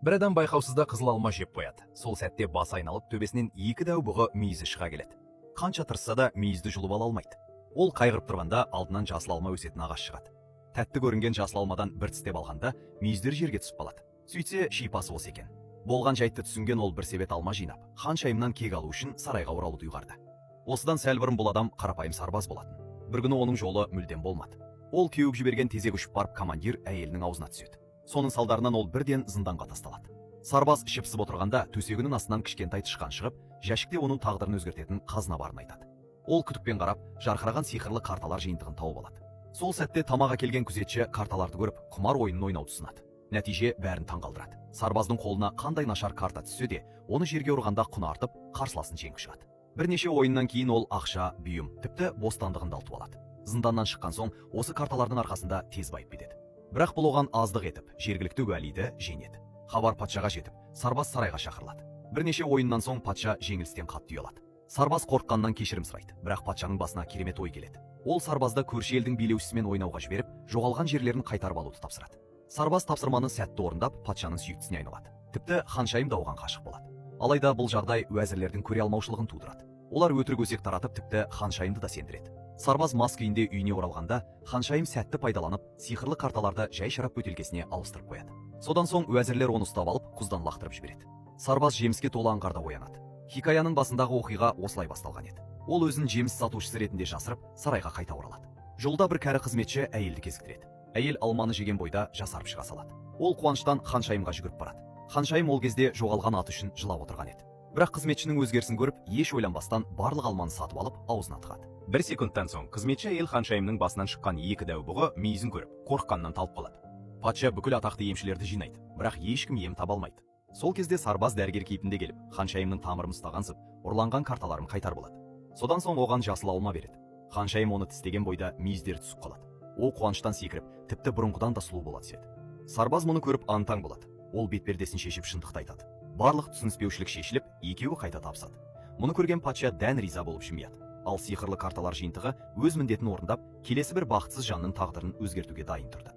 Бір адам байқаусызда қызыл алма жеп қояды. Сол сәтте басы айналып, төбесінен екі дәу бұғы мүйізі шыға келеді. Қанша тырысса да мүйізді жұлып ала алмайды. Ол қайғырып тұрғанда алдынан жасыл алма өсетін ағаш шығады. Тәтті көрінген жасыл алмадан бір тістеп алғанда мүйіздер жерге түсіп қалады. Сөйтсе шипасы осы екен. Болған жайтты түсінген ол бір себет алма жинап, ханшайымнан кек алу үшін сарайға оралуды ұйғарды. Осыдан сәл бұрын бұл адам қарапайым сарбаз болатын. Бір күні оның жолы мүлдем болмады. Ол кеуіп жіберген тезек ұшып барып командир әйелінің аузына түседі. Соның салдарынан ол бірден зынданға тасталады. Сарбаз ішіп отырғанда төсегінің астынан кішкентай тышқан шығып, жәшікте оның тағдырын өзгертетін қазына барын айтады. Ол күтікпен қарап, жарқыраған сиқырлы карталар жиынтығын тауып алады. Сол сәтте тамаға келген күзетші карталарды көріп, құмар ойынын ойнауды ұсынады. Нәтиже бәрін таңғалдырады. Сарбаздың қолына қандай нашар карта түссе де, оны жерге ұрғанда құны артып, қарсыласын жеңіп шығады. Бірнеше ойыннан кейін ол ақша, бұйым, тіпті бостандығын да ұтып алады. Зынданнан шыққан соң, осы карталардың арқасында тез байып кетеді. Бірақ бұл оған аздық етіп, жергілікті уәлиді жеңеді. Хабар патшаға жетіп, сарбаз сарайға шақырылады. Бірнеше ойыннан соң патша жеңілістен қатты ұялады. Сарбаз қорыққаннан кешірім сұрайды, бірақ патшаның басына керемет ой келеді. Ол сарбазды көрші елдің билеушісімен ойнауға жіберіп, жоғалған жерлерін қайтарып алуды тапсырады. Сарбаз тапсырманы сәтті орындап, патшаның сүйіктісіне айналады. Тіпті ханшайым да оған ғашық болады. Алайда бұл жағдай уәзірлердің көре алмаушылығын тудырады. Олар өтірік өсек таратып, тіпті ханшайымды да сендіреді. Сарбаз мас күйінде үйіне оралғанда, ханшайым сәтті пайдаланып, сиқырлы карталарды жай шарап бөтелкесіне ауыстырып қояды. Содан соң уәзірлер оны ұстап алып, құздан лақтырып жібереді. Сарбаз жеміске толы аңғарда оянады. Хикаяның басындағы оқиға осылай басталған еді. Ол өзін жеміс сатушысы ретінде жасырып, сарайға қайта оралады. Жолда бір кәрі қызметші әйелді кезіктіреді. Әйел алманы жеген бойда жасарып шыға салады. Ол қуаныштан ханшайымға жүгіріп барады. Ханшайым ол кезде жоғалған аты үшін жылап отырған еді. Бірақ қызметшінің өзгерісін көріп, еш ойланбастан барлық алманы сатып алып, аузына тығады. Бір секундтан соң қызметші әйел ханшайымның басынан шыққан екі дәу бұғы мүйізін көріп, қорыққаннан талып қалады. Патша бүкіл атақты емшілерді жинайды, бірақ ешкім ем таба алмайды. Сол кезде сарбаз дәрігер кейпінде келіп, ханшайымның тамырын ұстағансып, ұрланған карталарын қайтарып алады. Содан соң оған жасыл алма береді. Ханшайым оны тістеген бойда мүйіздер түсіп қалады. Ол қуаныштан секіріп, тіпті бұрынғыдан да сұлу бола түседі. Сарбаз мұны көріп антаң болады. Ол бетпердесін шешіп шындықты айтады. Барлық түсініспеушілік шешіліп, екеуі қайта табысады. Мұны көрген патша дән риза болып жымияды. Ал сиқырлы карталар жиынтығы өз міндетін орындап, келесі бір бақытсыз жанның тағдырын өзгертуге дайын тұрды.